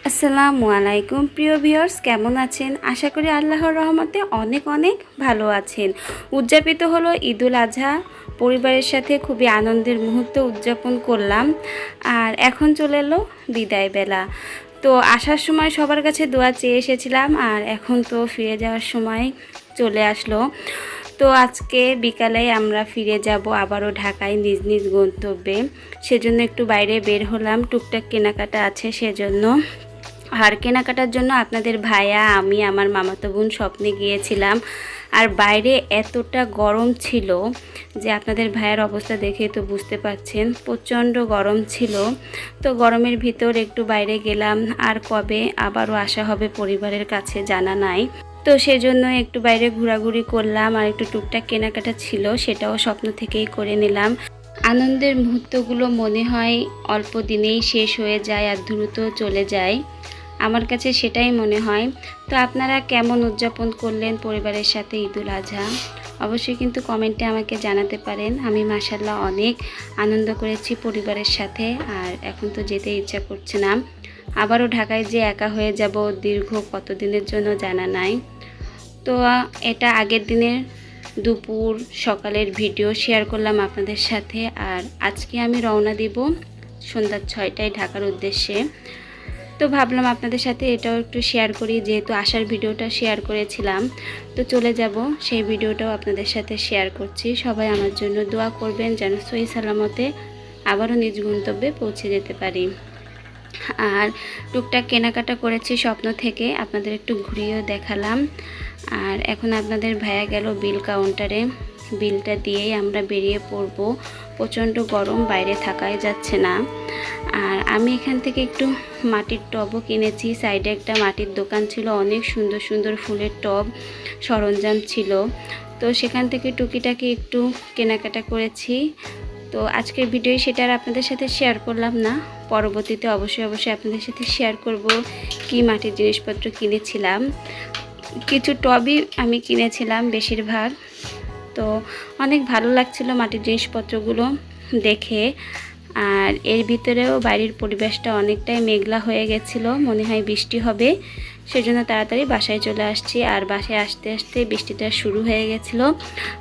আসসালামু আলাইকুম প্রিয় ভিউয়ার্স, কেমন আছেন? আশা করি আল্লাহর রহমতে অনেক অনেক ভালো আছেন। উদযাপিত হলো ঈদুল আজহা। পরিবারের সাথে খুবই আনন্দের মুহূর্ত উদযাপন করলাম। আর এখন চলে এলো বিদায় বেলা। তো আসার সময় সবার কাছে দোয়া চেয়ে এসেছিলাম, আর এখন তো ফিরে যাওয়ার সময় চলে আসলো। তো আজকে বিকালে আমরা ফিরে যাব আবারও ঢাকায় নিজ নিজ গন্তব্যে। সেজন্য একটু বাইরে বের হলাম, টুকটাক কেনাকাটা আছে সেজন্য। আর কেনাকাটার জন্য আপনাদের ভাইয়া, আমি, আমার মামাতো বোন স্বপ্নে গিয়েছিলাম। আর বাইরে এতটা গরম ছিল যে আপনাদের ভাইয়ের অবস্থা দেখে তো বুঝতে পারছেন, প্রচণ্ড গরম ছিল। তো গরমের ভিতর একটু বাইরে গেলাম, আর কবে আবারও আসা হবে পরিবারের কাছে জানা নাই। তো সেজন্য একটু বাইরে ঘোরাঘুরি করলাম, আর একটু টুকটাক কেনাকাটা ছিল, সেটাও স্বপ্ন থেকেই করে নিলাম। আনন্দের মুহূর্তগুলো মনে হয় অল্প দিনেই শেষ হয়ে যায় আর দ্রুত চলে যায়, আমার কাছে সেটাই মনে হয়। তো আপনারা কেমন উদযাপন করলেন পরিবারের সাথে ঈদুল আজহা? অবশ্যই কিন্তু কমেন্টে আমাকে জানাতে পারেন। আমি মাশাআল্লাহ অনেক আনন্দ করেছি পরিবারের সাথে। আর এখন তো যেতে ইচ্ছা করছে না, আবারও ঢাকায় যে একা হয়ে যাব দীর্ঘ কতদিনের জন্য জানা নাই। তো এটা আগের দিনের দুপুর সকালের ভিডিও শেয়ার করলাম আপনাদের সাথে। আর আজকে আমি রওনা দিব সন্ধ্যা 6টায় ঢাকার উদ্দেশ্যে। তো ভাবলাম আপনাদের সাথে এটাও একটু শেয়ার করি, যেহেতু আসার ভিডিওটা শেয়ার করেছিলাম, তো চলে যাব সেই ভিডিওটাও আপনাদের সাথে শেয়ার করছি। সবাই আমার জন্য দোয়া করবেন যেন সহি সালামতে আবারও নিজ গন্তব্যে পৌঁছে যেতে পারি। আর টুকটাক কেনাকাটা করেছি স্বপ্ন থেকে, আপনাদের একটু ঘুরিয়েও দেখালাম। আর এখন আপনাদের ভাইয়া গেল বিল কাউন্টারে, বিলটা দিয়েই আমরা বেরিয়ে পড়ব। প্রচণ্ড গরম, বাইরে থাকাই যাচ্ছে না। আর আমি এখান থেকে একটু মাটির টবও কিনেছি। সাইডে একটা মাটির দোকান ছিল, অনেক সুন্দর সুন্দর ফুলের টব সরঞ্জাম ছিল। তো সেখান থেকে টুকিটাকি একটু কেনাকাটা করেছি। তো আজকের ভিডিও সেটা আর আপনাদের সাথে শেয়ার করলাম না, পরবর্তীতে অবশ্যই আপনাদের সাথে শেয়ার করব কি মাটির জিনিসপত্র কিনেছিলাম। কিছু টবই আমি কিনেছিলাম বেশিরভাগ। তো অনেক ভালো লাগছিল মাটির জিনিসপত্রগুলো দেখে। আর এর ভিতরেও বাইরের পরিবেশটা অনেকটাই মেঘলা হয়ে গেছিলো, মনে হয় বৃষ্টি হবে, সেজন্য তাড়াতাড়ি বাসায় চলে আসছি। আর বাসায় আসতে আসতে বৃষ্টিটা শুরু হয়ে গেছিলো।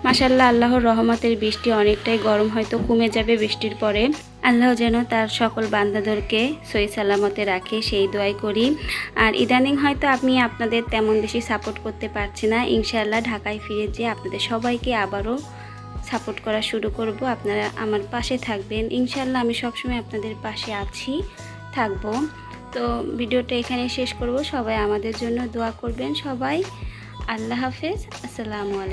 মাশাআল্লাহ, আল্লাহর রহমতের বৃষ্টি অনেকটাই, গরম হয়তো কমে যাবে বৃষ্টির পরে। আল্লাহ যেন তার সকল বান্দাদেরকে সহি সালামতে রাখে, সেই দোয়াই করি। আর ইদানিং হয়তো আমি আপনাদের তেমন বেশি সাপোর্ট করতে পারছি না। ইনশাআল্লাহ ঢাকায় ফিরে যেয়ে আপনাদের সবাইকে আবারও সাপোর্ট করা শুরু করব। আপনারা আমার পাশে থাকবেন ইনশাআল্লাহ, আমি সবসময় আপনাদের পাশে আছি, থাকব। তো ভিডিওটা এখানে শেষ করব। সবাই আমাদের জন্য দোয়া করবেন। সবাই আল্লাহ হাফেজ, আসসালামু আলাইকুম।